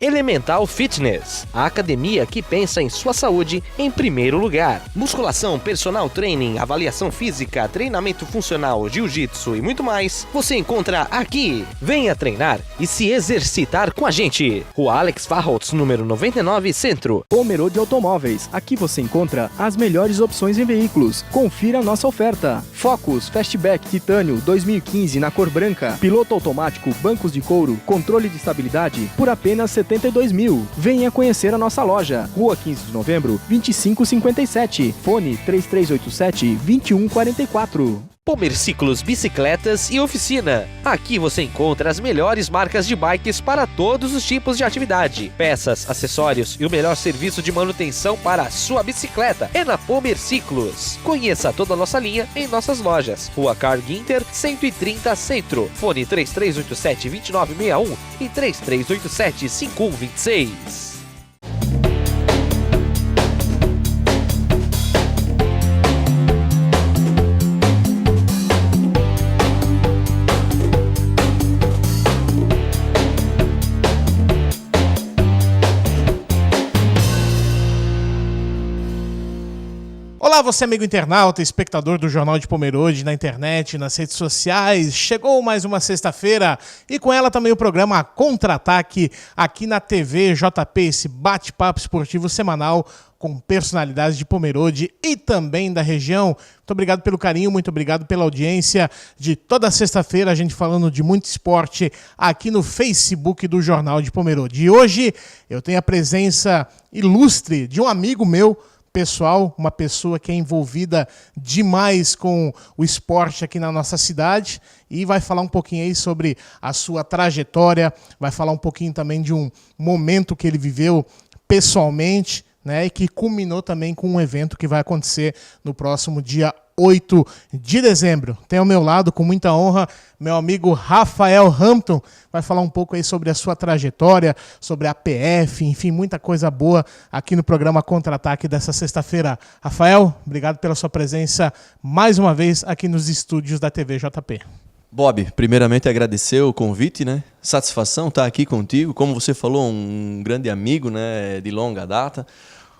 Elemental Fitness, a academia que pensa em sua saúde em primeiro lugar. Musculação, personal training, avaliação física, treinamento funcional, jiu-jitsu e muito mais, você encontra aqui. Venha treinar e se exercitar com a gente. Rua Alex Farholtz, número 99, Centro. Pomerode Automóveis, aqui você encontra as melhores opções em veículos. Confira a nossa oferta. Focus, Fastback Titânio 2015 na cor branca, piloto automático, bancos de couro, controle de estabilidade por apenas 72 mil. Venha conhecer a nossa loja. Rua 15 de Novembro, 2557. Fone 3387-2144. Pomerciclos Bicicletas e Oficina. Aqui você encontra as melhores marcas de bikes para todos os tipos de atividade. Peças, acessórios e o melhor serviço de manutenção para a sua bicicleta é na Pomerciclos. Conheça toda a nossa linha em nossas lojas. Rua Carl Ginter, 130 Centro. Fone 3387-2961 e 3387-5126. Olá, você amigo internauta, espectador do Jornal de Pomerode na internet, nas redes sociais. Chegou mais uma sexta-feira e com ela também o programa Contra-Ataque aqui na TV JP, esse bate-papo esportivo semanal com personalidades de Pomerode e também da região. Muito obrigado pelo carinho, muito obrigado pela audiência de toda sexta-feira, a gente falando de muito esporte aqui no Facebook do Jornal de Pomerode. E hoje eu tenho a presença ilustre de um amigo meu, pessoal, uma pessoa que é envolvida demais com o esporte aqui na nossa cidade e vai falar um pouquinho aí sobre a sua trajetória, vai falar um pouquinho também de um momento que ele viveu pessoalmente, né, e que culminou também com um evento que vai acontecer no próximo dia 8 de dezembro. Tem ao meu lado, com muita honra, meu amigo Rafael Hampton, vai falar um pouco aí sobre a sua trajetória, sobre a PF, enfim, muita coisa boa aqui no programa Contra-Ataque dessa sexta-feira. Rafael, obrigado pela sua presença mais uma vez aqui nos estúdios da TV JP. Bob, primeiramente agradecer o convite, né? Satisfação estar aqui contigo, como você falou, um grande amigo, né, de longa data,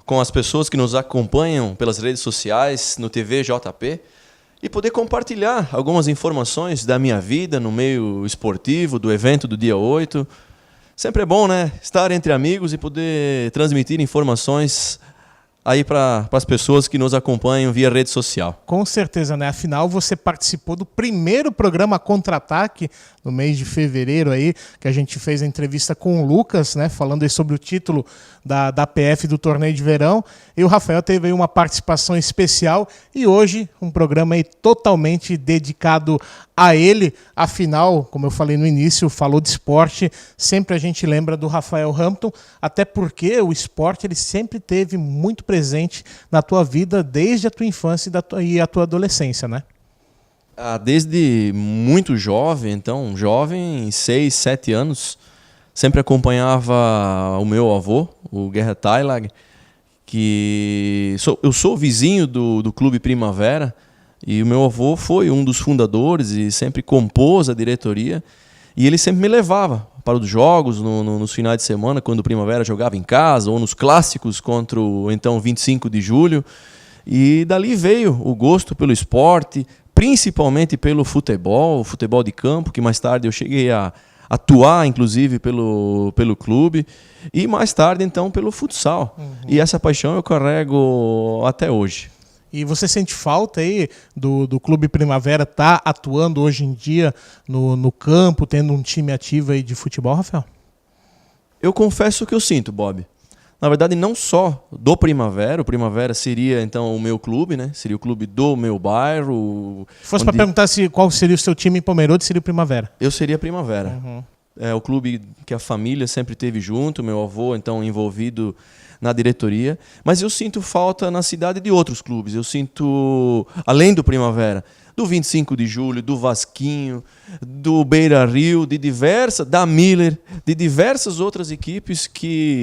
com as pessoas que nos acompanham pelas redes sociais, no TV JP, e poder compartilhar algumas informações da minha vida no meio esportivo, do evento do dia 8. Sempre é bom, né? Estar entre amigos e poder transmitir informações aí para as pessoas que nos acompanham via rede social. Com certeza, né? Afinal, você participou do primeiro programa Contra-Ataque no mês de fevereiro aí, que a gente fez a entrevista com o Lucas, né? Falando aí sobre o título da PF do torneio de verão. E o Rafael teve aí uma participação especial e hoje um programa aí totalmente dedicado a ele. Afinal, como eu falei no início, falou de esporte, sempre a gente lembra do Rafael Hampton, até porque o esporte ele sempre teve muito presente na tua vida desde a tua infância e a tua adolescência, né? Desde muito jovem, então, jovem, 6, 7 anos, sempre acompanhava o meu avô, o Guerra Tailag, que eu sou vizinho do Clube Primavera, e o meu avô foi um dos fundadores e sempre compôs a diretoria, e ele sempre me levava para os jogos nos finais de semana, quando o Primavera jogava em casa, ou nos clássicos contra o então 25 de julho, e dali veio o gosto pelo esporte, principalmente pelo futebol, o futebol de campo, que mais tarde eu cheguei a atuar, inclusive, pelo clube, e mais tarde, então, pelo futsal. Uhum. E essa paixão eu carrego até hoje. E você sente falta aí do Clube Primavera estar atuando hoje em dia no campo, tendo um time ativo aí de futebol, Rafael? Eu confesso que eu sinto, Bob. Na verdade, não só do Primavera. O Primavera seria, então, o meu clube, né? Seria o clube do meu bairro. Se fosse para perguntar qual seria o seu time em Pomerode, seria o Primavera. Eu seria Primavera. Uhum. É o clube que a família sempre teve junto, meu avô, então, envolvido na diretoria. Mas eu sinto falta na cidade de outros clubes. Eu sinto, além do Primavera, do 25 de Julho, do Vasquinho, do Beira-Rio, da Miller, de diversas outras equipes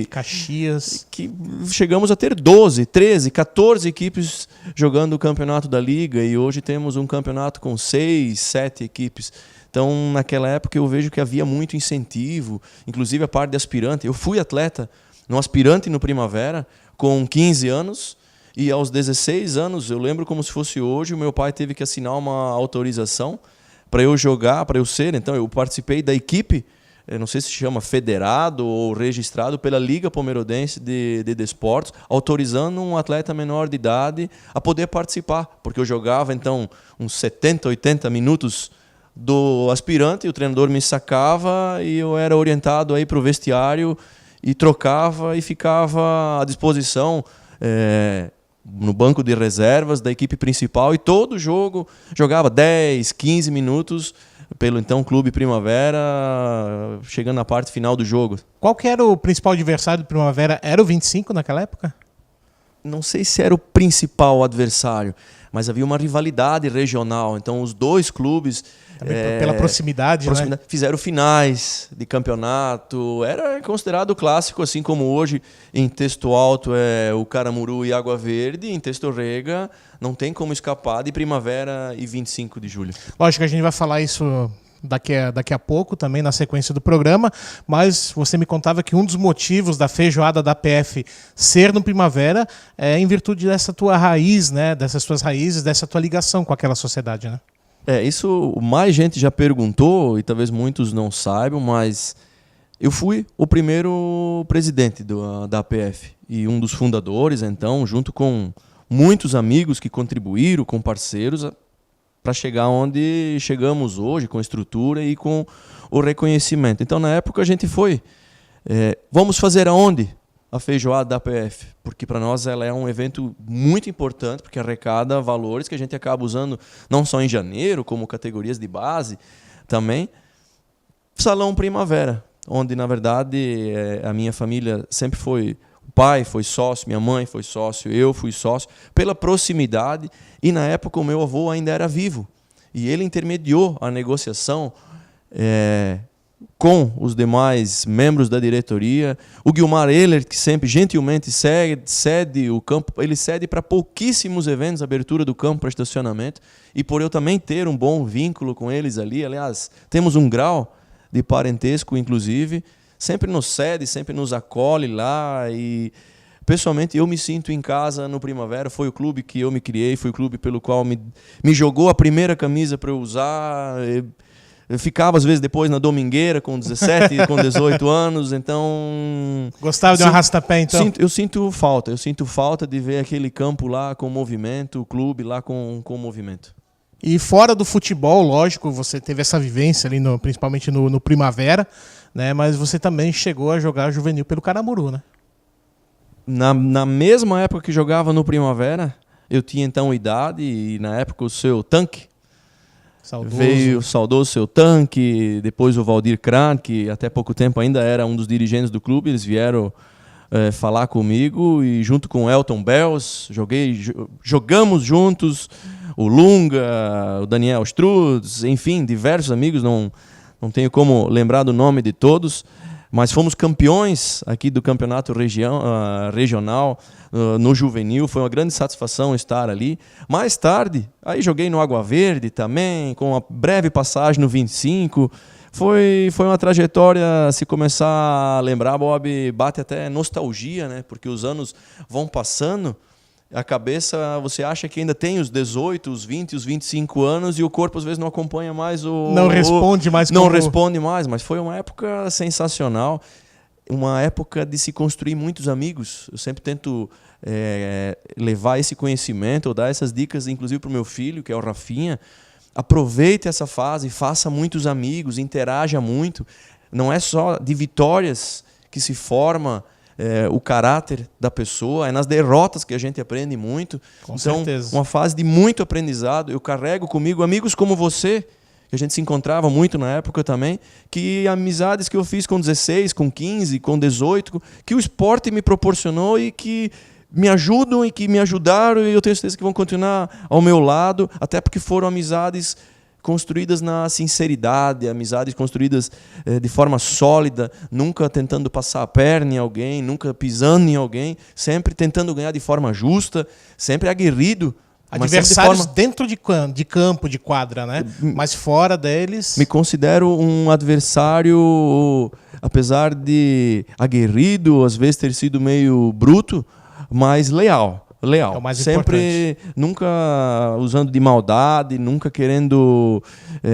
Caxias. que chegamos a ter 12, 13, 14 equipes jogando o campeonato da Liga, e hoje temos um campeonato com 6, 7 equipes. Então, naquela época, eu vejo que havia muito incentivo, inclusive a parte de aspirante. Eu fui atleta no aspirante no Primavera, com 15 anos, e aos 16 anos, eu lembro como se fosse hoje, o meu pai teve que assinar uma autorização para eu jogar, para eu ser. Então, eu participei da equipe, não sei se chama federado ou registrado pela Liga Pomerode de Desportos, autorizando um atleta menor de idade a poder participar, porque eu jogava, então, uns 70, 80 minutos do aspirante, e o treinador me sacava e eu era orientado aí para o vestiário e trocava e ficava à disposição no banco de reservas da equipe principal, e todo jogo jogava 10, 15 minutos pelo então Clube Primavera, chegando na parte final do jogo. Qual que era o principal adversário do Primavera? Era o 25 naquela época? Não sei se era o principal adversário, mas havia uma rivalidade regional. Então os dois clubes, pela proximidade, né? Fizeram finais de campeonato. Era considerado clássico, assim como hoje em Texto Alto é o Caramuru e Água Verde, em Texto Rega não tem como escapar de Primavera e 25 de Julho. Lógico que a gente vai falar isso daqui a pouco, também na sequência do programa, mas você me contava que um dos motivos da feijoada da PF ser no Primavera é em virtude dessa tua raiz, né? Dessas tuas raízes, dessa tua ligação com aquela sociedade, né? Isso mais gente já perguntou, e talvez muitos não saibam, mas eu fui o primeiro presidente da APF e um dos fundadores, então, junto com muitos amigos que contribuíram, com parceiros, para chegar onde chegamos hoje, com a estrutura e com o reconhecimento. Então, na época, a gente foi. Vamos fazer aonde? A feijoada da APF, porque para nós ela é um evento muito importante, porque arrecada valores que a gente acaba usando não só em janeiro, como categorias de base também. Salão Primavera, onde, na verdade, a minha família sempre foi... O pai foi sócio, minha mãe foi sócio, eu fui sócio, pela proximidade, e na época o meu avô ainda era vivo, e ele intermediou a negociação com os demais membros da diretoria. O Guilmar Ehler, que sempre gentilmente cede o campo, ele cede para pouquíssimos eventos, abertura do campo para estacionamento, e por eu também ter um bom vínculo com eles ali, aliás, temos um grau de parentesco, inclusive, sempre nos cede, sempre nos acolhe lá, e pessoalmente eu me sinto em casa no Primavera. Foi o clube que eu me criei, foi o clube pelo qual me jogou a primeira camisa para eu usar. Eu ficava, às vezes, depois na domingueira, com 17, com 18 anos, então... Gostava de um arrasta-pé, então? Eu sinto falta de ver aquele campo lá com movimento, o clube lá com movimento. E fora do futebol, lógico, você teve essa vivência ali, principalmente no Primavera, né? Mas você também chegou a jogar juvenil pelo Caramuru, né? Na mesma época que jogava no Primavera, eu tinha então idade, e na época o seu Tanque, veio o saudoso seu Tanque, depois o Valdir Kran, que até pouco tempo ainda era um dos dirigentes do clube. Eles vieram falar comigo, e junto com o Elton Bells, jogamos juntos, o Lunga, o Daniel Strutz, enfim, diversos amigos, não tenho como lembrar do nome de todos, mas fomos campeões aqui do campeonato regional no juvenil. Foi uma grande satisfação estar ali. Mais tarde, aí joguei no Água Verde também, com uma breve passagem no 25. Foi uma trajetória, se começar a lembrar, Bob, bate até nostalgia, né? Porque os anos vão passando, a cabeça, você acha que ainda tem os 18, os 20, os 25 anos, e o corpo às vezes não acompanha mais Não responde mais. Não responde mais, mas foi uma época sensacional, uma época de se construir muitos amigos. Eu sempre tento levar esse conhecimento, ou dar essas dicas, inclusive para o meu filho, que é o Rafinha. Aproveite essa fase, faça muitos amigos, interaja muito. Não é só de vitórias que se forma o caráter da pessoa, é nas derrotas que a gente aprende muito. Com certeza. Uma fase de muito aprendizado. Eu carrego comigo amigos como você, que a gente se encontrava muito na época também, que amizades que eu fiz com 16, com 15, com 18, que o esporte me proporcionou e que me ajudam e que me ajudaram, e eu tenho certeza que vão continuar ao meu lado, até porque foram amizades construídas na sinceridade, amizades construídas de forma sólida, nunca tentando passar a perna em alguém, nunca pisando em alguém, sempre tentando ganhar de forma justa, sempre aguerrido. Adversários dentro de campo, de quadra, né? Mas fora deles... Me considero um adversário, apesar de aguerrido, às vezes ter sido meio bruto, mas leal. É o mais sempre importante. Nunca usando de maldade, nunca querendo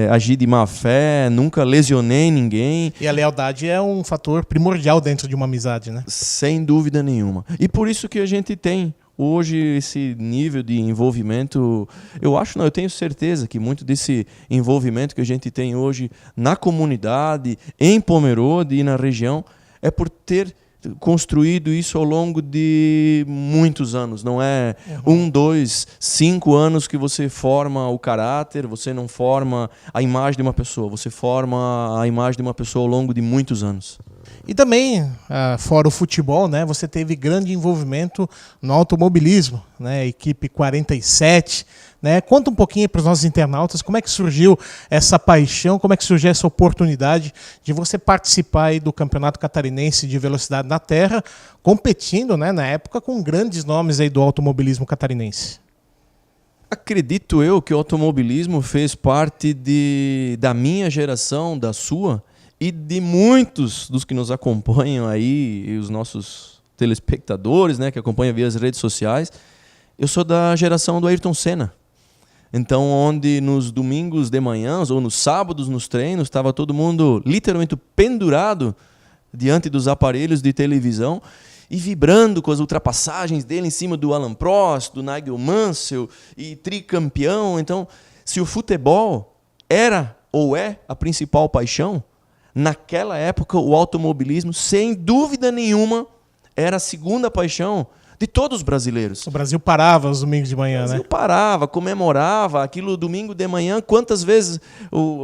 agir de má fé, nunca lesionei ninguém. E a lealdade é um fator primordial dentro de uma amizade, né? Sem dúvida nenhuma. E por isso que a gente tem hoje esse nível de envolvimento. Eu tenho certeza que muito desse envolvimento que a gente tem hoje na comunidade, em Pomerode e na região, é por ter construído isso ao longo de muitos anos. Não é 1, 2, 5 anos que você forma o caráter, você não forma a imagem de uma pessoa, você forma a imagem de uma pessoa ao longo de muitos anos. E também, fora o futebol, né, você teve grande envolvimento no automobilismo, né, equipe 47, né? Conta um pouquinho para os nossos internautas como é que surgiu essa paixão, como é que surgiu essa oportunidade de você participar aí do Campeonato Catarinense de Velocidade na Terra, competindo, né, na época com grandes nomes aí do automobilismo catarinense. Acredito eu que o automobilismo fez parte da minha geração, da sua, e de muitos dos que nos acompanham aí, e os nossos telespectadores, né, que acompanham via as redes sociais. Eu sou da geração do Ayrton Senna. Então, onde nos domingos de manhã ou nos sábados, nos treinos, estava todo mundo literalmente pendurado diante dos aparelhos de televisão e vibrando com as ultrapassagens dele em cima do Alain Prost, do Nigel Mansell e tricampeão. Então, se o futebol era ou é a principal paixão, naquela época o automobilismo, sem dúvida nenhuma, era a segunda paixão de todos os brasileiros. O Brasil parava os domingos de manhã, né? O Brasil parava, comemorava aquilo domingo de manhã. Quantas vezes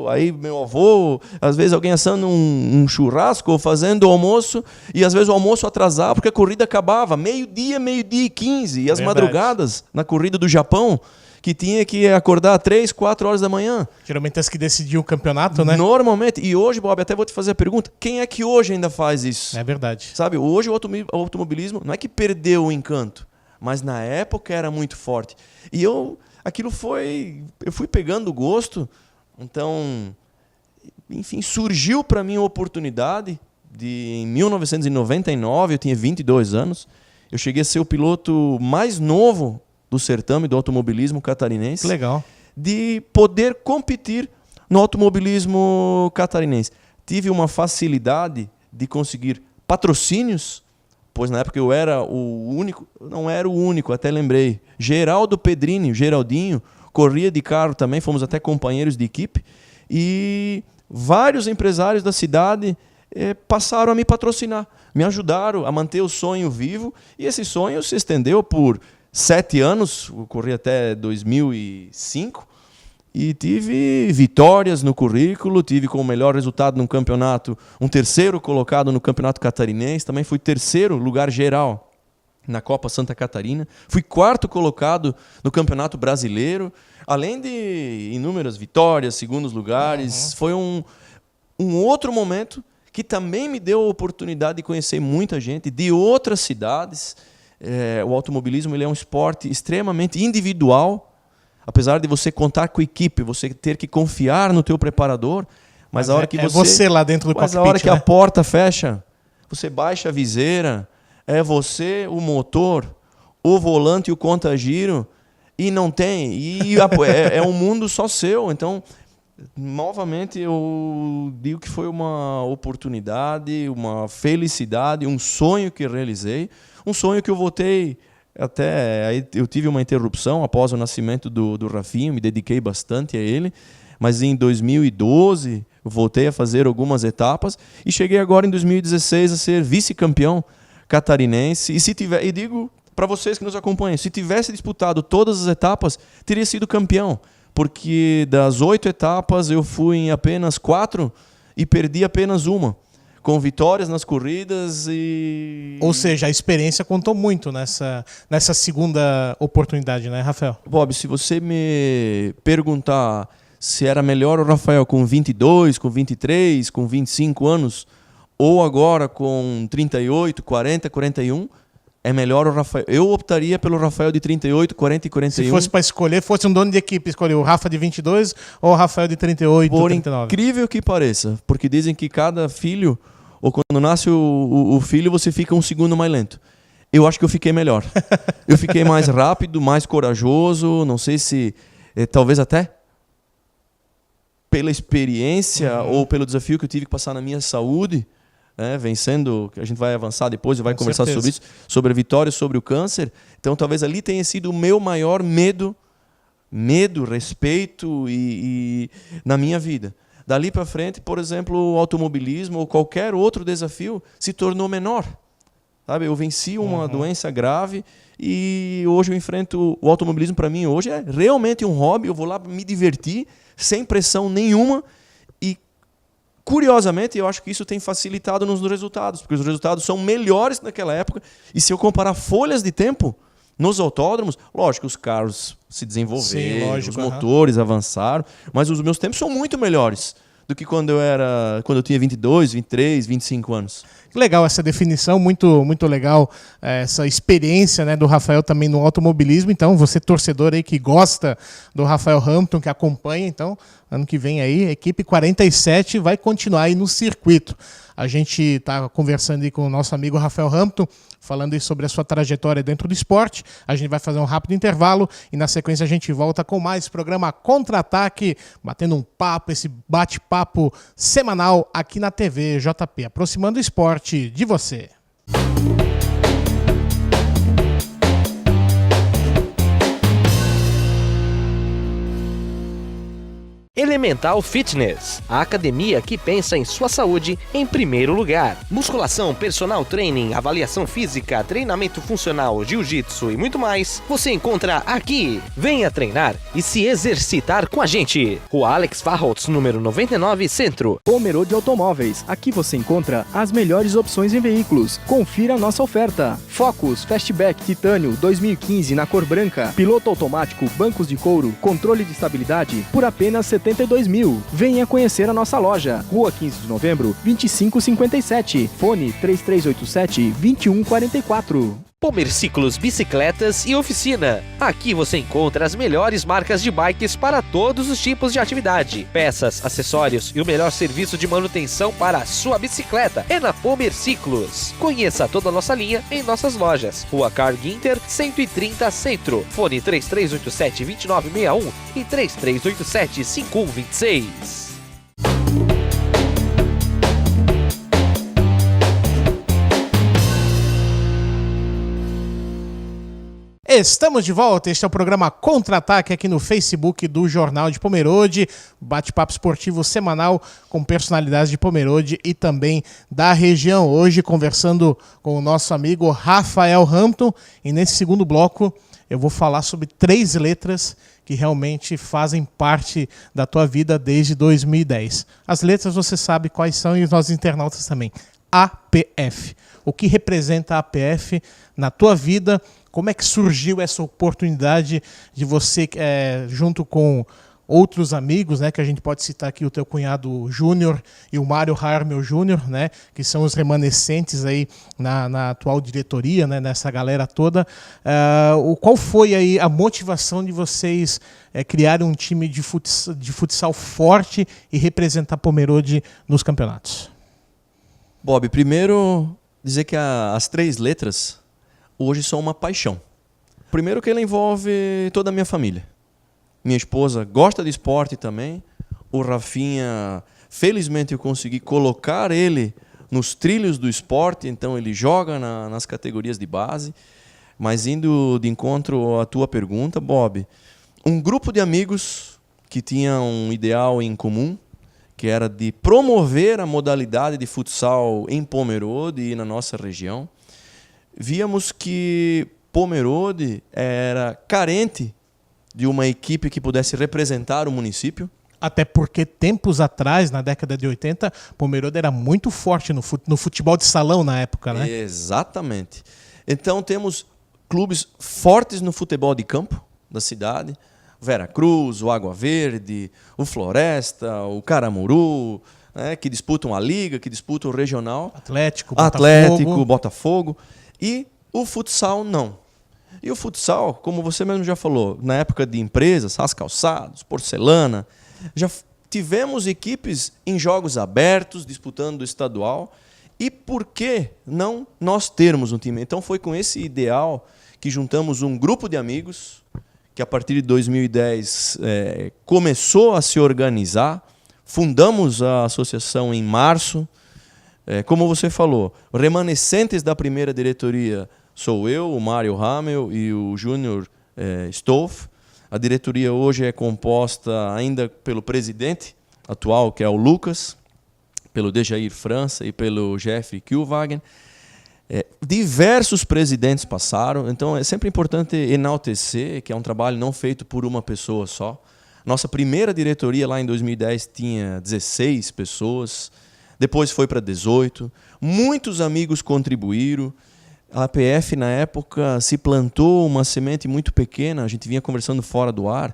aí meu avô, às vezes alguém assando um churrasco ou fazendo almoço, e às vezes o almoço atrasava porque a corrida acabava meio-dia e 15, e as madrugadas na corrida do Japão, que tinha que acordar 3, 4 horas da manhã. Geralmente as que decidiam o campeonato, né? Normalmente. E hoje, Bob, até vou te fazer a pergunta, quem é que hoje ainda faz isso? É verdade. Sabe, hoje o automobilismo não é que perdeu o encanto, mas na época era muito forte. E eu fui pegando gosto, então, enfim, surgiu para mim a oportunidade em 1999, eu tinha 22 anos, eu cheguei a ser o piloto mais novo do certame do automobilismo catarinense. Legal. De poder competir no automobilismo catarinense. Tive uma facilidade de conseguir patrocínios, pois na época eu era o único, não era o único, até lembrei. Geraldo Pedrini, o Geraldinho, corria de carro também, fomos até companheiros de equipe, e vários empresários da cidade passaram a me patrocinar, me ajudaram a manter o sonho vivo, e esse sonho se estendeu por 7 anos, eu corri até 2005, e tive vitórias no currículo, tive como melhor resultado no campeonato, um 3º colocado no campeonato catarinense, também fui 3º lugar geral na Copa Santa Catarina, fui 4º colocado no campeonato brasileiro, além de inúmeras vitórias, 2º lugares. Foi um outro momento que também me deu a oportunidade de conhecer muita gente de outras cidades. O automobilismo ele é um esporte extremamente individual, apesar de você contar com a equipe, você ter que confiar no teu preparador, mas a hora que você lá dentro do cockpit, a hora que a porta fecha, você baixa a viseira, é você, o motor, o volante e o conta-giro, e não tem, é um mundo só seu. Então, novamente eu digo que foi uma oportunidade, uma felicidade, um sonho que realizei. Um sonho que eu voltei até... Aí eu tive uma interrupção após o nascimento do Rafinho, me dediquei bastante a ele, mas em 2012 eu voltei a fazer algumas etapas e cheguei agora em 2016 a ser vice-campeão catarinense. E digo para vocês que nos acompanham, se tivesse disputado todas as etapas, teria sido campeão, porque das 8 etapas eu fui em apenas 4 e perdi apenas uma. com vitórias nas corridas e... Ou seja, a experiência contou muito nessa segunda oportunidade, né, Rafael? Bob, se você me perguntar se era melhor o Rafael com 22, com 23, com 25 anos, ou agora com 38, 40, 41, é melhor o Rafael. Eu optaria pelo Rafael de 38, 40 e 41. Se fosse para escolher, fosse um dono de equipe, escolher o Rafa de 22 ou o Rafael de 38, Por 39. incrível que pareça, porque dizem que cada filho, ou quando nasce o filho, você fica um segundo mais lento. Eu acho que eu fiquei melhor. Eu fiquei mais rápido, mais corajoso, não sei se, talvez até pela experiência ou pelo desafio que eu tive que passar na minha saúde, vencendo, que a gente vai avançar depois e vai conversar sobre isso, sobre a vitória, sobre o câncer. Então talvez ali tenha sido o meu maior medo, respeito e na minha vida. Dali para frente, por exemplo, o automobilismo ou qualquer outro desafio se tornou menor. Sabe? Eu venci uma doença grave e hoje eu enfrento o automobilismo. Para mim hoje é realmente um hobby. Eu vou lá me divertir sem pressão nenhuma. Curiosamente, eu acho que isso tem facilitado nos resultados, porque os resultados são melhores naquela época. E se eu comparar folhas de tempo nos autódromos, lógico, os carros se desenvolveram, os motores avançaram, mas os meus tempos são muito melhores do que quando eu tinha 22, 23, 25 anos. Legal essa definição, muito, muito legal essa experiência, né, do Rafael também no automobilismo. Então, você torcedor aí que gosta do Rafael Hampton, que acompanha, então, ano que vem aí, a equipe 47 vai continuar aí no circuito. A gente está conversando aí com o nosso amigo Rafael Hampton, falando aí sobre a sua trajetória dentro do esporte. A gente vai fazer um rápido intervalo e na sequência a gente volta com mais programa Contra-Ataque, batendo um papo, esse bate-papo semanal aqui na TV JP, aproximando o esporte de você. Elemental Fitness, a academia que pensa em sua saúde em primeiro lugar. Musculação, personal training, avaliação física, treinamento funcional, jiu-jitsu e muito mais, você encontra aqui. Venha treinar e se exercitar com a gente. Rua Alex Farholtz, número 99, Centro. Pomerode Automóveis, aqui você encontra as melhores opções em veículos. Confira a nossa oferta. Focus, Fastback Titânio 2015 na cor branca, piloto automático, bancos de couro, controle de estabilidade, por apenas 72 mil. Venha conhecer a nossa loja. Rua 15 de Novembro, 2557. Fone 3387-2144. Pomerciclos, bicicletas e oficina. Aqui você encontra as melhores marcas de bikes para todos os tipos de atividade. Peças, acessórios e o melhor serviço de manutenção para a sua bicicleta é na Pomerciclos. Conheça toda a nossa linha em nossas lojas. Rua Carl Ginter, 130 Centro. Fone 3387-2961 e 3387-5126. Estamos de volta, este é o programa Contra-Ataque aqui no Facebook do Jornal de Pomerode, bate-papo esportivo semanal com personalidades de Pomerode e também da região. Hoje conversando com o nosso amigo Rafael Hampton e nesse segundo bloco eu vou falar sobre 3 letras que realmente fazem parte da tua vida desde 2010. As letras você sabe quais são e os nossos internautas também. APF. O que representa a APF na tua vida? Como é que surgiu essa oportunidade de você, junto com outros amigos, né, que a gente pode citar aqui o teu cunhado Júnior e o Mário Harmel Júnior, né, que são os remanescentes aí na atual diretoria, né, nessa galera toda. Qual foi aí a motivação de vocês criarem um time de futsal forte e representar Pomerode nos campeonatos? Bob, primeiro dizer que as 3 letras hoje são uma paixão. Primeiro que ela envolve toda a minha família. Minha esposa gosta de esporte também. O Rafinha, felizmente eu consegui colocar ele nos trilhos do esporte, então ele joga nas categorias de base. Mas indo de encontro à tua pergunta, Bob, um grupo de amigos que tinha um ideal em comum, que era de promover a modalidade de futsal em Pomerode e na nossa região. Víamos que Pomerode era carente de uma equipe que pudesse representar o município. Até porque tempos atrás, na década de 80, Pomerode era muito forte no futebol de salão na época, né? Exatamente. Então temos clubes fortes no futebol de campo da cidade. Vera Cruz, o Água Verde, o Floresta, o Caramuru, né, que disputam a Liga, que disputam o Regional. Atlético, Botafogo. E o futsal não. E o futsal, como você mesmo já falou, na época de empresas, As Calçados, Porcelana, já tivemos equipes em jogos abertos, disputando o estadual. E por que não nós termos um time? Então foi com esse ideal que juntamos um grupo de amigos, que a partir de 2010 começou a se organizar. Fundamos a associação em março. Como você falou, remanescentes da primeira diretoria sou eu, o Mário Hamel e o Júnior Stoff. A diretoria hoje é composta ainda pelo presidente atual, que é o Lucas, pelo Dejair França e pelo Jeff Kielwagen. Diversos presidentes passaram, então é sempre importante enaltecer que é um trabalho não feito por uma pessoa só. Nossa primeira diretoria lá em 2010 tinha 16 pessoas, depois foi para 18. Muitos amigos contribuíram. A APF, na época, se plantou uma semente muito pequena, a gente vinha conversando fora do ar.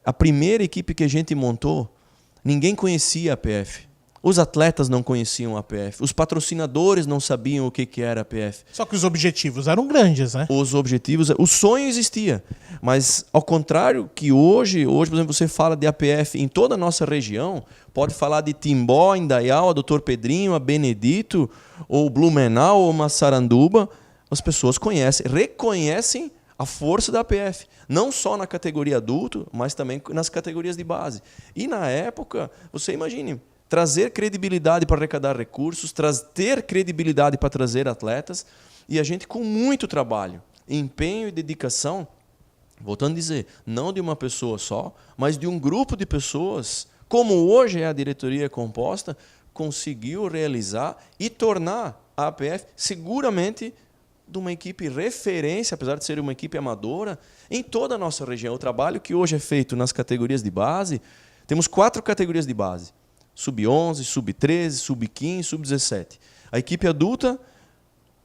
A primeira equipe que a gente montou, ninguém conhecia a APF. Os atletas não conheciam a APF. Os patrocinadores não sabiam o que era a APF. Só que os objetivos eram grandes, né? Os objetivos, o sonho existia. Mas, ao contrário que hoje, por exemplo, você fala de APF em toda a nossa região, pode falar de Timbó, Indaial, a Doutor Pedrinho, a Benedito, ou Blumenau, ou Massaranduba, as pessoas reconhecem a força da APF. Não só na categoria adulto, mas também nas categorias de base. E, na época, você imagine, trazer credibilidade para arrecadar recursos, ter credibilidade para trazer atletas, e a gente com muito trabalho, empenho e dedicação, voltando a dizer, não de uma pessoa só, mas de um grupo de pessoas, como hoje é a diretoria composta, conseguiu realizar e tornar a APF seguramente de uma equipe referência, apesar de ser uma equipe amadora, em toda a nossa região. O trabalho que hoje é feito nas categorias de base, temos 4 categorias de base. Sub-11, Sub-13, Sub-15, Sub-17. A equipe adulta,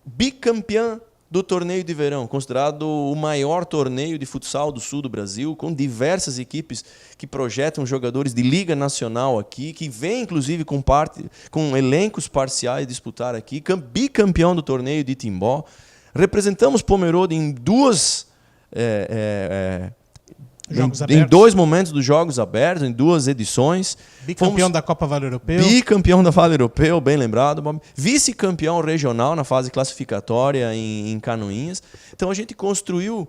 bicampeã do torneio de verão, considerado o maior torneio de futsal do sul do Brasil, com diversas equipes que projetam jogadores de liga nacional aqui, que vêm, inclusive, com elencos parciais disputar aqui, bicampeão do torneio de Timbó. Representamos Pomerode em em 2 momentos dos Jogos Abertos, em 2 edições. Bicampeão da Copa Vale Europeu. Bicampeão da Vale Europeu, bem lembrado. Vice-campeão regional na fase classificatória em Canoinhas. Então a gente construiu,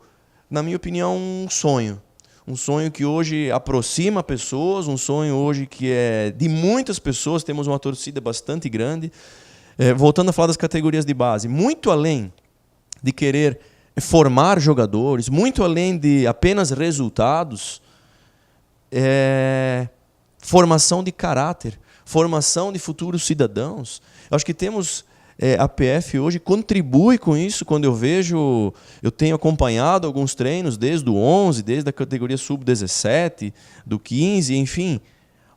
na minha opinião, um sonho. Um sonho que hoje aproxima pessoas, um sonho hoje que é de muitas pessoas. Temos uma torcida bastante grande. Voltando a falar das categorias de base, muito além de querer formar jogadores, muito além de apenas resultados, formação de caráter, formação de futuros cidadãos. Eu acho que temos a PF hoje contribui com isso. Quando eu tenho acompanhado alguns treinos desde o 11, desde a categoria sub-17, do 15, enfim,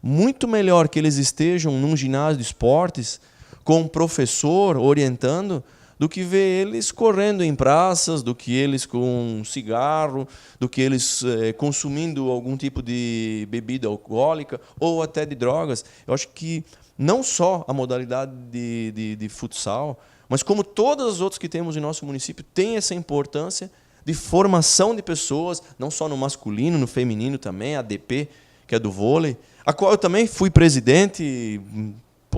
muito melhor que eles estejam num ginásio de esportes com um professor orientando, do que ver eles correndo em praças, do que eles com cigarro, do que eles consumindo algum tipo de bebida alcoólica ou até de drogas. Eu acho que não só a modalidade de futsal, mas como todas as outras que temos em nosso município, tem essa importância de formação de pessoas, não só no masculino, no feminino também, a ADP, que é do vôlei, a qual eu também fui presidente,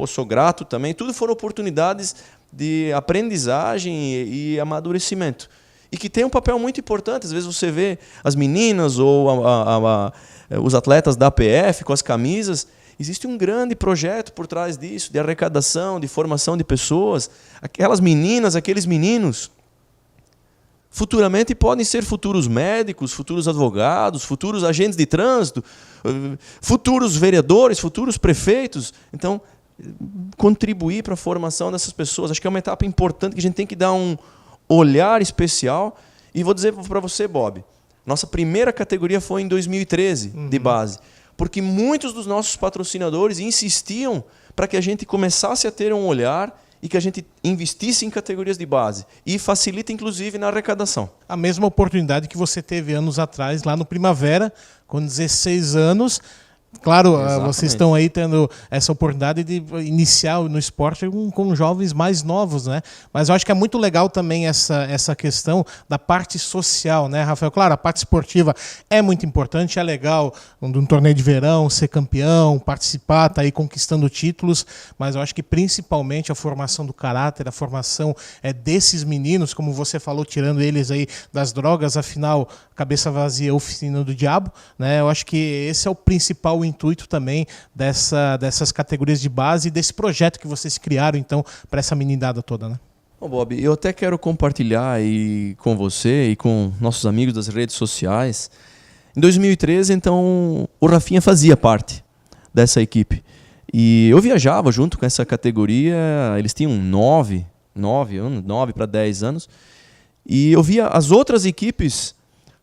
sou grato também. Tudo foram oportunidades de aprendizagem e amadurecimento. E que tem um papel muito importante. Às vezes você vê as meninas ou os atletas da APF com as camisas. Existe um grande projeto por trás disso, de arrecadação, de formação de pessoas. Aquelas meninas, aqueles meninos, futuramente podem ser futuros médicos, futuros advogados, futuros agentes de trânsito, futuros vereadores, futuros prefeitos. Então, contribuir para a formação dessas pessoas. Acho que é uma etapa importante que a gente tem que dar um olhar especial. E vou dizer para você, Bob, nossa primeira categoria foi em 2013, de base. porque muitos dos nossos patrocinadores insistiam para que a gente começasse a ter um olhar e que a gente investisse em categorias de base. E facilita, inclusive, na arrecadação. A mesma oportunidade que você teve anos atrás, lá no Primavera, com 16 anos. Claro, vocês estão aí tendo essa oportunidade de iniciar no esporte com jovens mais novos, né? Mas eu acho que é muito legal também essa questão da parte social, né, Rafael? Claro, a parte esportiva é muito importante, é legal um torneio de verão, ser campeão, participar, tá aí conquistando títulos, mas eu acho que principalmente a formação do caráter, a formação desses meninos, como você falou, tirando eles aí das drogas, afinal, cabeça vazia, oficina do diabo, né? Eu acho que esse é o principal intuito também dessas categorias de base e desse projeto que vocês criaram, então, para essa meninada toda, né? Bom, Bob, eu até quero compartilhar aí com você e com nossos amigos das redes sociais. Em 2013, então, o Rafinha fazia parte dessa equipe. E eu viajava junto com essa categoria, eles tinham 9 para 10 anos, e eu via as outras equipes,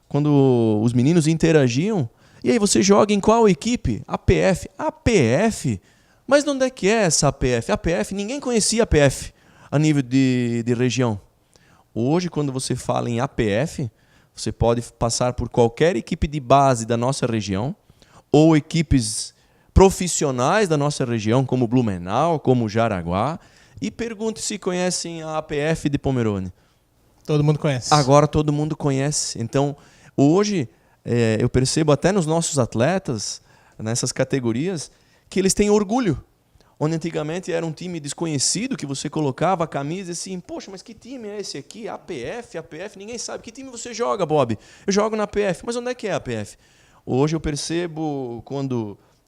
quando os meninos interagiam. E aí, você joga em qual equipe? APF. APF? Mas de onde é que é essa APF? APF, ninguém conhecia APF a nível de região. Hoje, quando você fala em APF, você pode passar por qualquer equipe de base da nossa região ou equipes profissionais da nossa região, como Blumenau, como Jaraguá, e pergunte se conhecem a APF de Pomerode. Todo mundo conhece. Agora todo mundo conhece. Então, hoje, eu percebo até nos nossos atletas, nessas categorias, que eles têm orgulho. Onde antigamente era um time desconhecido, que você colocava a camisa e assim, poxa, mas que time é esse aqui? APF, ninguém sabe. Que time você joga, Bob? Eu jogo na APF. Mas onde é que é a APF? Hoje eu percebo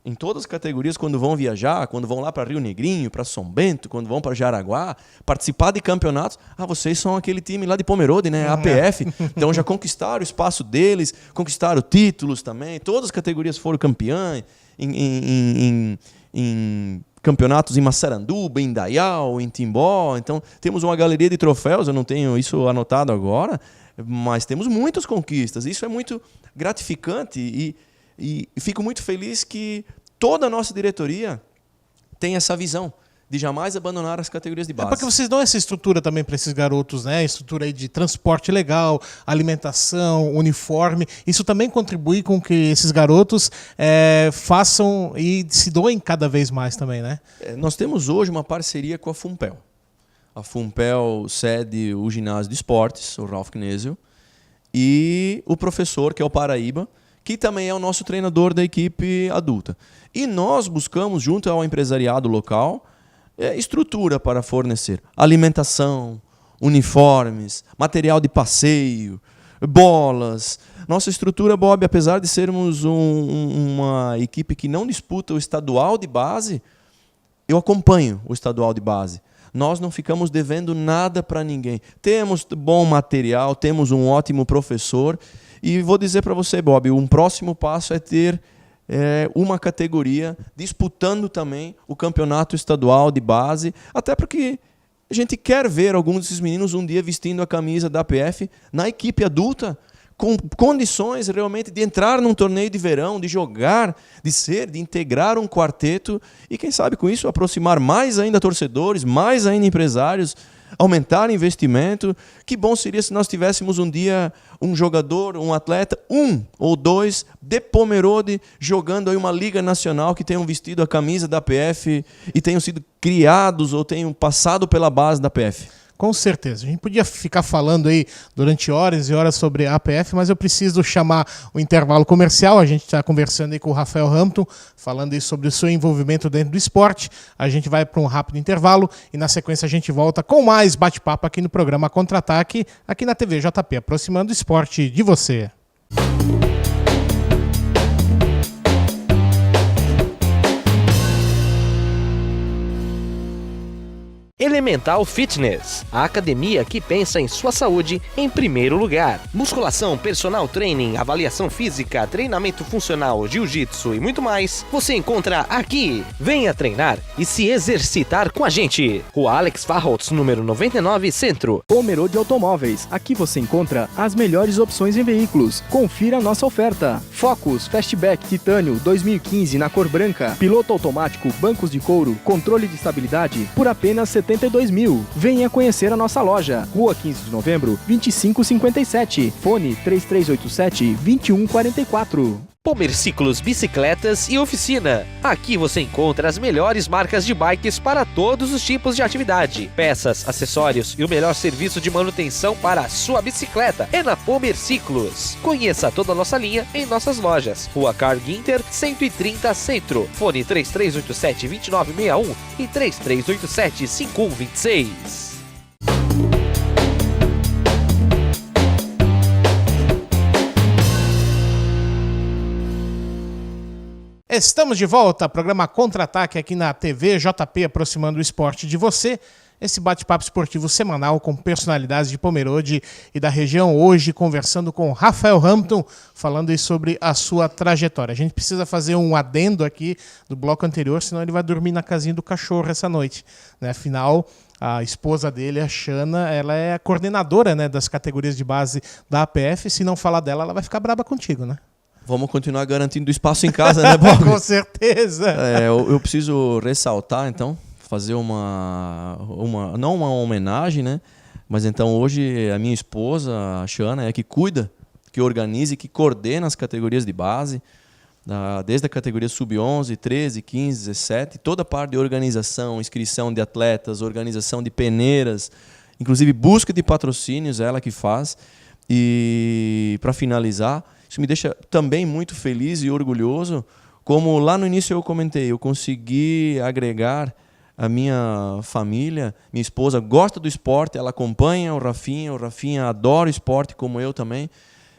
em todas as categorias, quando vão viajar, quando vão lá para Rio Negrinho, para São Bento, quando vão para Jaraguá, participar de campeonatos, vocês são aquele time lá de Pomerode, né? APF. Então já conquistaram o espaço deles, conquistaram títulos também, todas as categorias foram campeãs, em campeonatos em Massaranduba, em Indaial, em Timbó. Então temos uma galeria de troféus, eu não tenho isso anotado agora, mas temos muitas conquistas. Isso é muito gratificante e fico muito feliz que toda a nossa diretoria tem essa visão de jamais abandonar as categorias de base. Porque vocês dão essa estrutura também para esses garotos, né? Estrutura aí de transporte legal, alimentação, uniforme. Isso também contribui com que esses garotos façam e se doem cada vez mais também, né? Nós temos hoje uma parceria com a Fumpel. A Fumpel cede o ginásio de esportes, o Ralph Knesel, e o professor, que é o Paraíba, que também é o nosso treinador da equipe adulta. E nós buscamos, junto ao empresariado local, estrutura para fornecer alimentação, uniformes, material de passeio, bolas. Nossa estrutura, Bob, apesar de sermos uma equipe que não disputa o estadual de base, eu acompanho o estadual de base. Nós não ficamos devendo nada para ninguém. Temos bom material, temos um ótimo professor. E vou dizer para você, Bob, um próximo passo é ter uma categoria disputando também o campeonato estadual de base, até porque a gente quer ver alguns desses meninos um dia vestindo a camisa da APF na equipe adulta, com condições realmente de entrar num torneio de verão, de jogar, de integrar um quarteto e, quem sabe, com isso, aproximar mais ainda torcedores, mais ainda empresários, aumentar investimento. Que bom seria se nós tivéssemos um dia um jogador, um atleta, 1 ou 2 de Pomerode jogando aí uma liga nacional, que tenham vestido a camisa da PF e tenham sido criados ou tenham passado pela base da PF. Com certeza. A gente podia ficar falando aí durante horas e horas sobre a APF, mas eu preciso chamar o intervalo comercial. A gente está conversando aí com o Rafael Hampton, falando aí sobre o seu envolvimento dentro do esporte. A gente vai para um rápido intervalo e na sequência a gente volta com mais bate-papo aqui no programa Contra-Ataque, aqui na TV JP, aproximando o esporte de você. Elemental Fitness, a academia que pensa em sua saúde em primeiro lugar. Musculação, personal training, avaliação física, treinamento funcional, jiu-jitsu e muito mais, você encontra aqui. Venha treinar e se exercitar com a gente. Rua Alex Farholtz, número 99, Centro. Pomerode Automóveis, aqui você encontra as melhores opções em veículos. Confira a nossa oferta. Focus, Fastback Titânio 2015 na cor branca, piloto automático, bancos de couro, controle de estabilidade por apenas 72 mil. Venha conhecer a nossa loja. Rua 15 de Novembro, 2557. Fone 3387-2144. Pomerciclos, bicicletas e oficina. Aqui você encontra as melhores marcas de bikes para todos os tipos de atividade. Peças, acessórios e o melhor serviço de manutenção para a sua bicicleta é na Pomerciclos. Conheça toda a nossa linha em nossas lojas. Rua Carl Ginter, 130 Centro. Fone 3387-2961 e 3387-5126. Estamos de volta, programa Contra-Ataque aqui na TV JP, aproximando o esporte de você. Esse bate-papo esportivo semanal com personalidades de Pomerode e da região, hoje conversando com Rafael Hampton, falando aí sobre a sua trajetória. A gente precisa fazer um adendo aqui do bloco anterior, senão ele vai dormir na casinha do cachorro essa noite, né? Afinal, a esposa dele, a Xana, ela é a coordenadora, né, das categorias de base da APF. Se não falar dela, ela vai ficar braba contigo, né? Vamos continuar garantindo espaço em casa, né, Bob? Com certeza. Eu preciso ressaltar, então, fazer não uma homenagem, né? Mas então hoje a minha esposa, a Xana, é que cuida, que organiza e que coordena as categorias de base, desde a categoria sub-11, 13, 15, 17, toda a parte de organização, inscrição de atletas, organização de peneiras, inclusive busca de patrocínios, ela que faz. E para finalizar, isso me deixa também muito feliz e orgulhoso, como lá no início eu comentei, eu consegui agregar a minha família, minha esposa gosta do esporte, ela acompanha o Rafinha adora o esporte como eu também.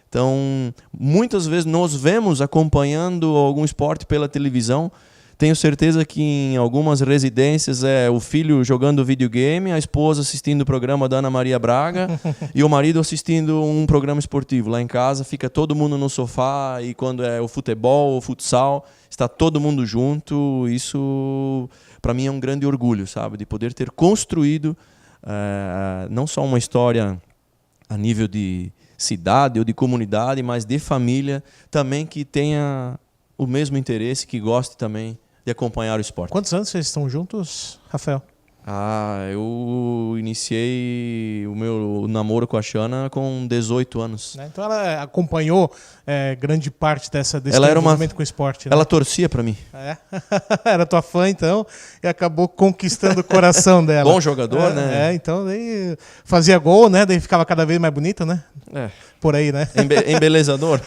Então, muitas vezes nós vemos acompanhando algum esporte pela televisão. Tenho certeza que em algumas residências é o filho jogando videogame, a esposa assistindo o programa da Ana Maria Braga e o marido assistindo um programa esportivo. Lá em casa fica todo mundo no sofá e quando é o futebol, o futsal, está todo mundo junto. Isso, para mim, é um grande orgulho, sabe? De poder ter construído não só uma história a nível de cidade ou de comunidade, mas de família também que tenha o mesmo interesse, que goste também de acompanhar o esporte. Quantos anos vocês estão juntos, Rafael? Eu iniciei o meu namoro com a Xana com 18 anos. Então ela acompanhou grande parte desse ela envolvimento com o esporte, né? Ela torcia para mim. Era tua fã, então, e acabou conquistando o coração dela. Bom jogador, né? Então daí fazia gol, né? Daí ficava cada vez mais bonito, né? Por aí, né? Embelezador.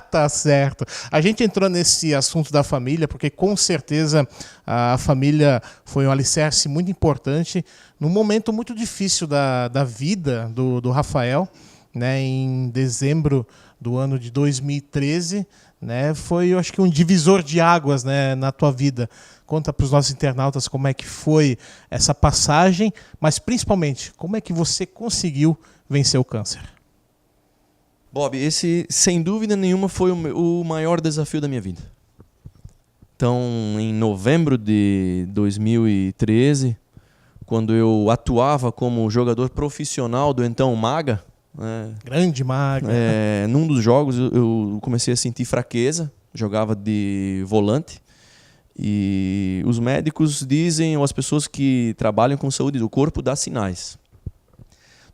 Tá certo. A gente entrou nesse assunto da família porque com certeza a família foi um alicerce muito importante num momento muito difícil da vida do Rafael, né? Em dezembro do ano de 2013, né? Foi, eu acho que um divisor de águas, né, na tua vida. Conta para os nossos internautas como é que foi essa passagem, mas principalmente como é que você conseguiu vencer o câncer. Bob, esse, sem dúvida nenhuma, foi o maior desafio da minha vida. Então, em novembro de 2013, quando eu atuava como jogador profissional do então Maga, Grande Maga. Num dos jogos eu comecei a sentir fraqueza, jogava de volante, e os médicos dizem, ou as pessoas que trabalham com saúde do corpo, dá sinais.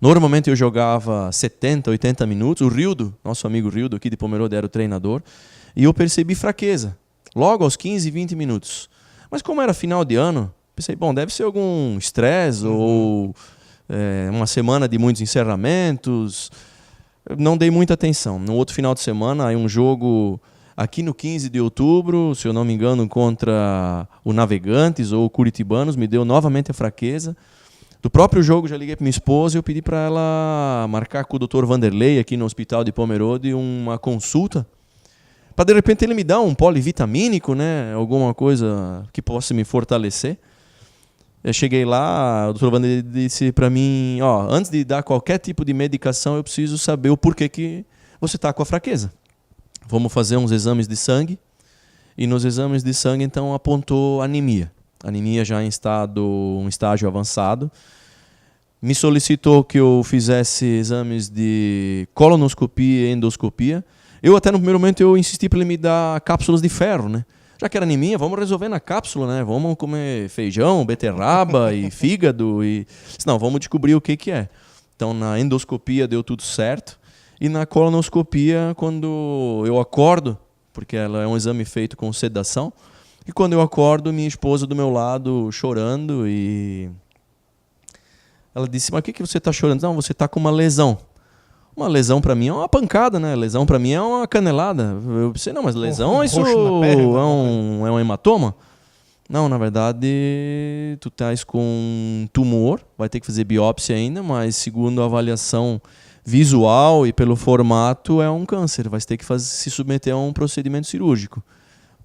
Normalmente eu jogava 70, 80 minutos. O Rildo, nosso amigo Rildo aqui de Pomerode, era o treinador. E eu percebi fraqueza, logo aos 15, 20 minutos. Mas como era final de ano, pensei, bom, deve ser algum estresse ou uma semana de muitos encerramentos. Eu não dei muita atenção. No outro final de semana, aí um jogo aqui no 15 de outubro, se eu não me engano, contra o Navegantes ou o Curitibanos, me deu novamente a fraqueza. Do próprio jogo, já liguei para minha esposa e eu pedi para ela marcar com o Dr. Vanderlei aqui no Hospital de Pomerode uma consulta para de repente ele me dar um polivitamínico, né, alguma coisa que possa me fortalecer. Eu cheguei lá, o Dr. Wander disse para mim, antes de dar qualquer tipo de medicação, eu preciso saber o porquê que você está com a fraqueza. Vamos fazer uns exames de sangue. E nos exames de sangue, então, apontou anemia. Anemia já em um estágio avançado. Me solicitou que eu fizesse exames de colonoscopia e endoscopia. Eu até no primeiro momento eu insisti para ele me dar cápsulas de ferro, né? Já que era anemia, vamos resolver na cápsula, né? Vamos comer feijão, beterraba e fígado. Não, vamos descobrir o que é. Então, na endoscopia deu tudo certo. E na colonoscopia, quando eu acordo, porque ela é um exame feito com sedação, e quando eu acordo, minha esposa do meu lado chorando e ela disse, mas o que você está chorando? Não, você está com uma lesão. Uma lesão para mim é uma pancada, né? Lesão para mim é uma canelada. Eu pensei, não, mas lesão isso é um hematoma? Não, na verdade, tu estás com um tumor, vai ter que fazer biópsia ainda, mas segundo a avaliação visual e pelo formato é um câncer, vai ter que se submeter a um procedimento cirúrgico.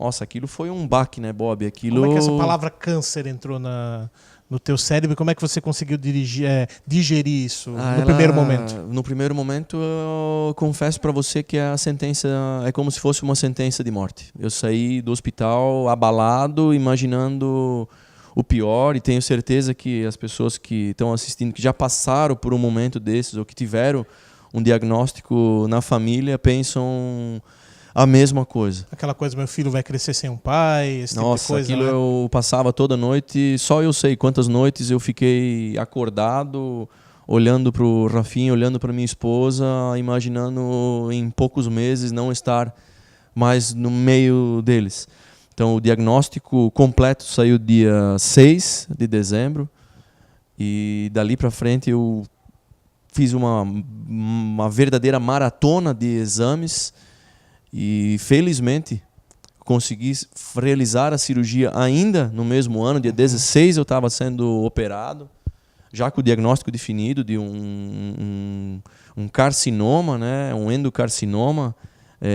Nossa, aquilo foi um baque, né, Bob? Como é que essa palavra câncer entrou no teu cérebro? Como é que você conseguiu digerir isso primeiro momento? No primeiro momento, eu confesso para você que a sentença é como se fosse uma sentença de morte. Eu saí do hospital abalado, imaginando o pior, e tenho certeza que as pessoas que estão assistindo, que já passaram por um momento desses, ou que tiveram um diagnóstico na família, pensam a mesma coisa. Aquela coisa, meu filho vai crescer sem um pai, esse tipo de coisa. Aquilo, né? Eu passava toda noite, só eu sei quantas noites eu fiquei acordado, olhando para o Rafinha, olhando para minha esposa, imaginando em poucos meses não estar mais no meio deles. Então, o diagnóstico completo saiu dia 6 de dezembro e dali para frente eu fiz uma verdadeira maratona de exames e, felizmente, consegui realizar a cirurgia ainda no mesmo ano. Dia 16 eu estava sendo operado, já com o diagnóstico definido de um carcinoma, né, um endocarcinoma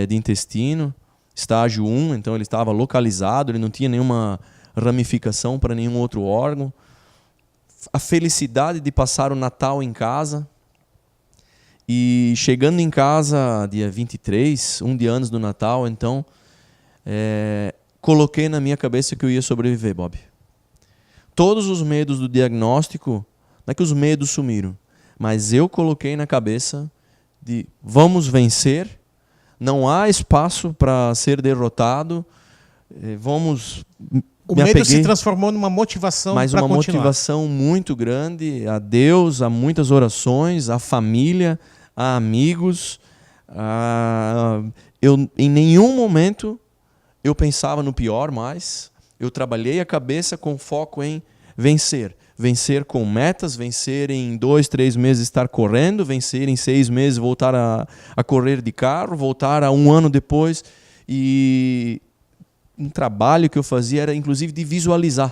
de intestino. Estágio 1, então ele estava localizado, ele não tinha nenhuma ramificação para nenhum outro órgão. A felicidade de passar o Natal em casa. E chegando em casa, dia 23, um dia antes do Natal, então, coloquei na minha cabeça que eu ia sobreviver, Bob. Todos os medos do diagnóstico, não é que os medos sumiram, mas eu coloquei na cabeça de vamos vencer. Não há espaço para ser derrotado. Vamos. O medo se transformou numa motivação para continuar. Mas uma motivação muito grande a Deus, a muitas orações, a família, a amigos. Em nenhum momento eu pensava no pior mais. Eu trabalhei a cabeça com foco em vencer. Vencer com metas, vencer em 2, 3 meses estar correndo, vencer em 6 meses voltar a correr de carro, voltar a 1 ano depois. E um trabalho que eu fazia era inclusive de visualizar.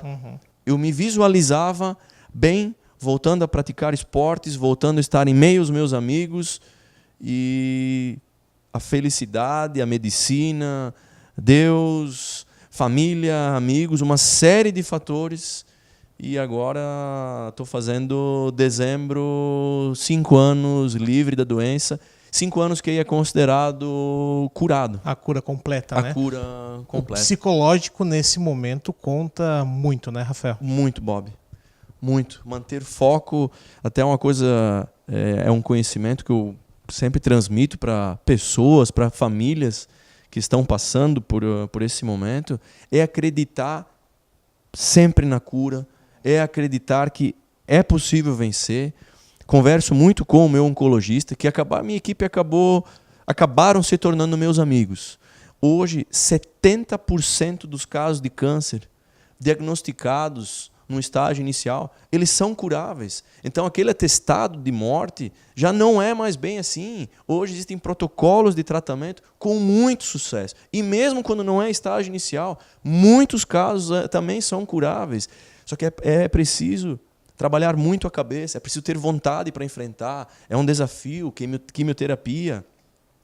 Eu me visualizava bem, voltando a praticar esportes, voltando a estar em meio aos meus amigos, e a felicidade, a medicina, Deus, família, amigos, uma série de fatores. E agora estou fazendo dezembro, 5 anos livre da doença. 5 anos que é considerado curado. A cura completa, né? A cura completa. O psicológico nesse momento conta muito, né, Rafael? Muito, Bob. Muito. Manter foco, até uma coisa, é um conhecimento que eu sempre transmito para pessoas, para famílias que estão passando por esse momento, é acreditar sempre na cura, é acreditar que é possível vencer. Converso muito com o meu oncologista, que a minha equipe acabaram se tornando meus amigos. Hoje, 70% dos casos de câncer diagnosticados no estágio inicial, eles são curáveis. Então, aquele atestado de morte já não é mais bem assim. Hoje existem protocolos de tratamento com muito sucesso. E mesmo quando não é estágio inicial, muitos casos também são curáveis. Só que é preciso trabalhar muito a cabeça, é preciso ter vontade para enfrentar. É um desafio, quimioterapia,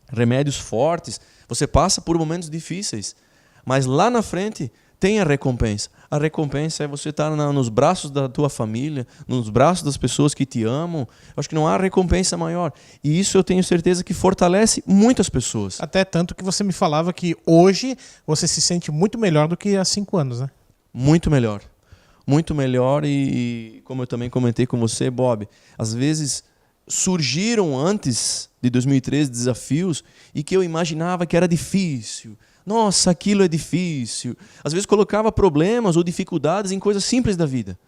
remédios fortes. Você passa por momentos difíceis, mas lá na frente tem a recompensa. A recompensa é você estar nos braços da tua família, nos braços das pessoas que te amam. Eu acho que não há recompensa maior. E isso eu tenho certeza que fortalece muitas pessoas. Até tanto que você me falava que hoje você se sente muito melhor do que há 5 anos, né? Muito melhor. Muito melhor e como eu também comentei com você, Bob, às vezes surgiram antes de 2013 desafios e que eu imaginava que era difícil. Nossa, aquilo é difícil. Às vezes colocava problemas ou dificuldades em coisas simples da vida.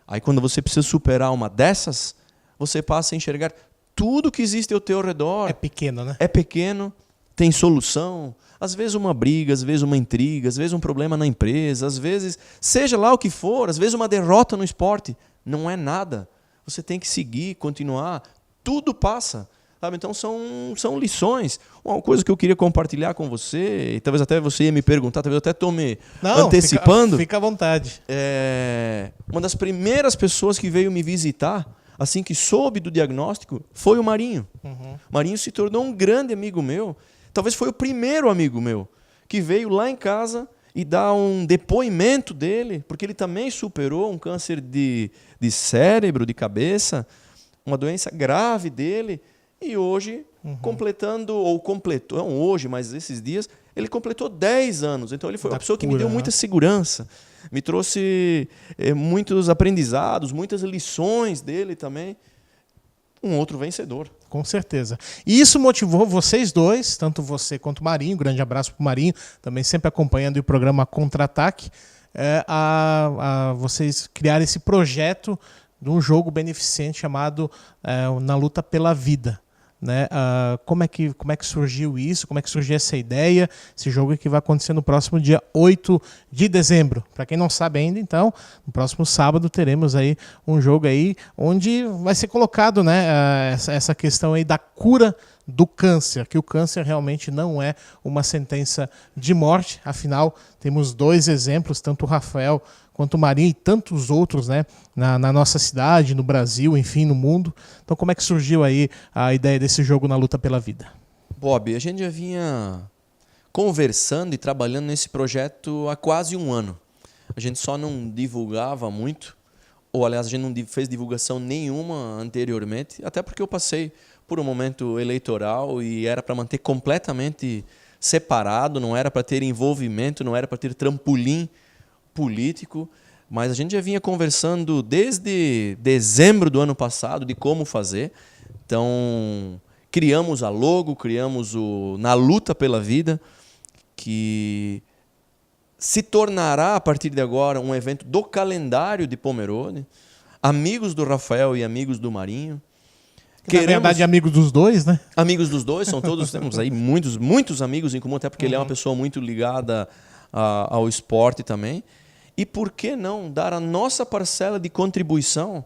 Aí quando você precisa superar uma dessas, você passa a enxergar tudo que existe ao teu redor. É pequeno, né? É pequeno, tem solução. Às vezes uma briga, às vezes uma intriga, às vezes um problema na empresa, às vezes, seja lá o que for, às vezes uma derrota no esporte. Não é nada. Você tem que seguir, continuar. Tudo passa. Sabe? Então são lições. Uma coisa que eu queria compartilhar com você, e talvez até você ia me perguntar, talvez eu até estou me antecipando. Fica à vontade. Uma das primeiras pessoas que veio me visitar, assim que soube do diagnóstico, foi o Marinho. Marinho se tornou um grande amigo meu. Talvez foi o primeiro amigo meu que veio lá em casa e dar um depoimento dele, porque ele também superou um câncer de cérebro, de cabeça, uma doença grave dele. E hoje, completou, não hoje, mas esses dias, ele completou 10 anos. Então ele foi uma pessoa que me deu muita segurança, me trouxe muitos aprendizados, muitas lições dele também. Um outro vencedor. Com certeza. E isso motivou vocês dois, tanto você quanto o Marinho, grande abraço para o Marinho, também sempre acompanhando o programa Contra-Ataque, a vocês criarem esse projeto de um jogo beneficente chamado Na Luta pela Vida. Né? Como é que surgiu isso? Como é que surgiu essa ideia? Esse jogo que vai acontecer no próximo dia 8 de dezembro. Para quem não sabe ainda, então, no próximo sábado teremos aí um jogo aí onde vai ser colocado, né, essa questão aí da cura do câncer, que o câncer realmente não é uma sentença de morte. Afinal, temos 2 exemplos, tanto o Rafael quanto o Marinho e tantos outros, né, na nossa cidade, no Brasil, enfim, no mundo. Então, como é que surgiu aí a ideia desse jogo Na Luta pela Vida? Bob, a gente já vinha conversando e trabalhando nesse projeto há quase um ano. A gente só não divulgava muito, ou aliás, a gente não fez divulgação nenhuma anteriormente, até porque eu passei por um momento eleitoral e era para manter completamente separado, não era para ter envolvimento, não era para ter trampolim político, mas a gente já vinha conversando desde dezembro do ano passado de como fazer. Então, criamos a logo, criamos o Na Luta pela Vida, que se tornará, a partir de agora, um evento do calendário de Pomerode, amigos do Rafael e amigos do Marinho. Na verdade, amigos dos dois, né? Amigos dos dois, são todos, temos aí muitos amigos em comum, até porque ele é uma pessoa muito ligada ao esporte também. E por que não dar a nossa parcela de contribuição,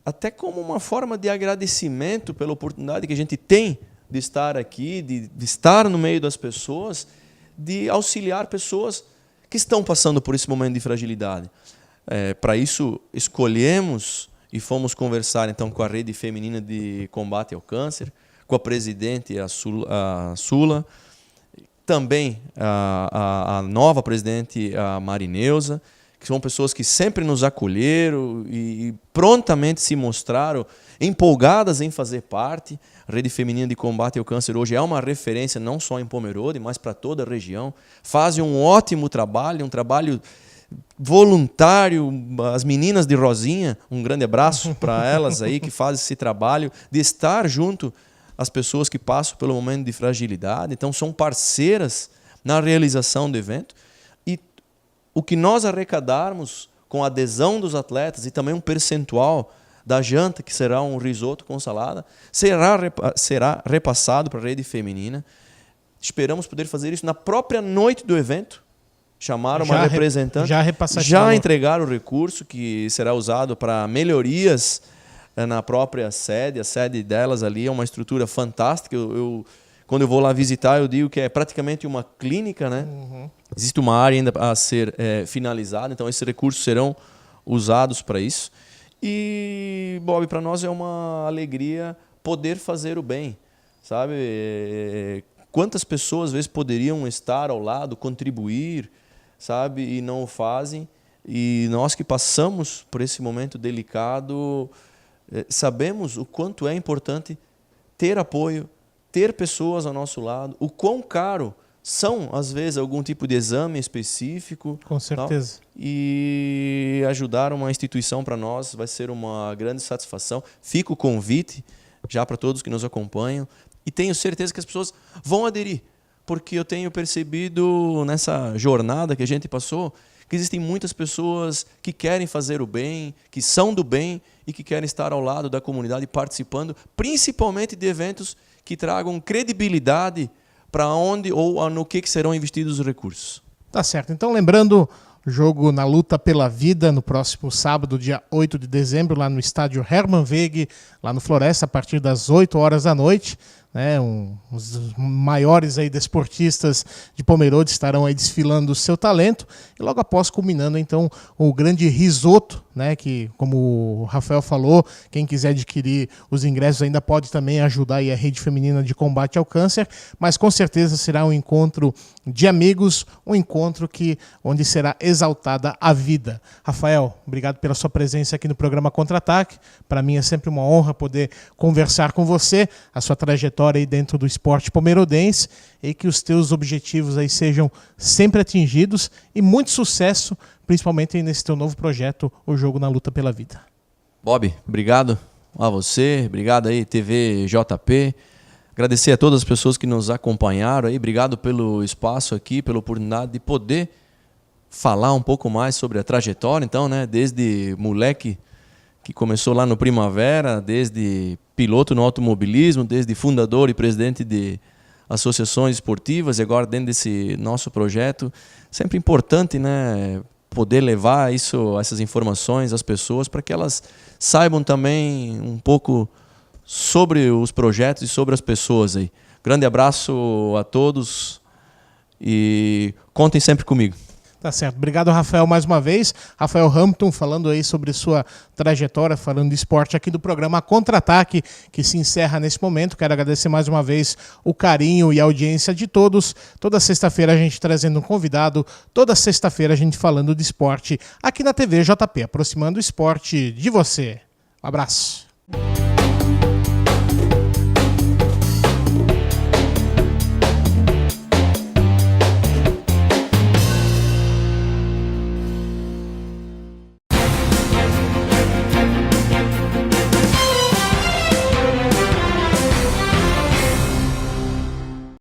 até como uma forma de agradecimento pela oportunidade que a gente tem de estar aqui, de estar no meio das pessoas, de auxiliar pessoas que estão passando por esse momento de fragilidade. Para isso, escolhemos e fomos conversar então com a Rede Feminina de Combate ao Câncer, com a presidente, a Sula, também a nova presidente, a Marineuza, que são pessoas que sempre nos acolheram e prontamente se mostraram empolgadas em fazer parte. A Rede Feminina de Combate ao Câncer hoje é uma referência não só em Pomerode, mas para toda a região. Fazem um ótimo trabalho, um trabalho voluntário. As meninas de Rosinha, um grande abraço para elas aí que fazem esse trabalho de estar junto às pessoas que passam pelo momento de fragilidade. Então são parceiras na realização do evento. E o que nós arrecadarmos com a adesão dos atletas e também um percentual da janta, que será um risoto com salada, será repassado para a Rede Feminina. Esperamos poder fazer isso na própria noite do evento. Chamaram uma representante, já entregaram o recurso que será usado para melhorias na própria sede. A sede delas ali é uma estrutura fantástica. Quando eu vou lá visitar, eu digo que é praticamente uma clínica, né? Existe uma área ainda a ser finalizada, então esses recursos serão usados para isso. E, Bob, para nós é uma alegria poder fazer o bem, sabe? Quantas pessoas às vezes poderiam estar ao lado, contribuir, sabe? E não o fazem. E nós que passamos por esse momento delicado, sabemos o quanto é importante ter apoio, ter pessoas ao nosso lado, o quão caro são, às vezes, algum tipo de exame específico. Com certeza. Tal, e ajudar uma instituição para nós vai ser uma grande satisfação. Fica o convite já para todos que nos acompanham e tenho certeza que as pessoas vão aderir, porque eu tenho percebido nessa jornada que a gente passou que existem muitas pessoas que querem fazer o bem, que são do bem e que querem estar ao lado da comunidade participando, principalmente de eventos que tragam credibilidade para onde ou no que serão investidos os recursos. Tá certo. Então, lembrando, jogo na luta pela vida no próximo sábado, dia 8 de dezembro, lá no estádio Hermann Wegg, lá no Floresta, a partir das 8 horas da noite. Né, os maiores aí desportistas de Pomerode estarão aí desfilando o seu talento e logo após culminando então o grande risoto, né, que como o Rafael falou, quem quiser adquirir os ingressos ainda pode também ajudar aí a Rede Feminina de Combate ao Câncer, mas com certeza será um encontro de amigos, um encontro onde será exaltada a vida. Rafael, obrigado pela sua presença aqui no programa Contra-Ataque. Para mim é sempre uma honra poder conversar com você, a sua trajetória aí dentro do esporte pomerodense e que os teus objetivos aí sejam sempre atingidos e muito sucesso, principalmente aí nesse teu novo projeto, o Jogo na Luta pela Vida. Bob, obrigado a você, obrigado aí TV JP, agradecer a todas as pessoas que nos acompanharam aí, obrigado pelo espaço aqui, pela oportunidade de poder falar um pouco mais sobre a trajetória, então, né, desde moleque que começou lá no Primavera, desde piloto no automobilismo, desde fundador e presidente de associações esportivas e agora dentro desse nosso projeto. Sempre importante, né, poder levar essas informações às pessoas para que elas saibam também um pouco sobre os projetos e sobre as pessoas aí. Grande abraço a todos e contem sempre comigo. Tá certo. Obrigado, Rafael, mais uma vez. Rafael Hampton falando aí sobre sua trajetória, falando de esporte aqui do programa Contra-Ataque, que se encerra nesse momento. Quero agradecer mais uma vez o carinho e a audiência de todos. Toda sexta-feira a gente trazendo um convidado, toda sexta-feira a gente falando de esporte aqui na TV JP, aproximando o esporte de você. Um abraço.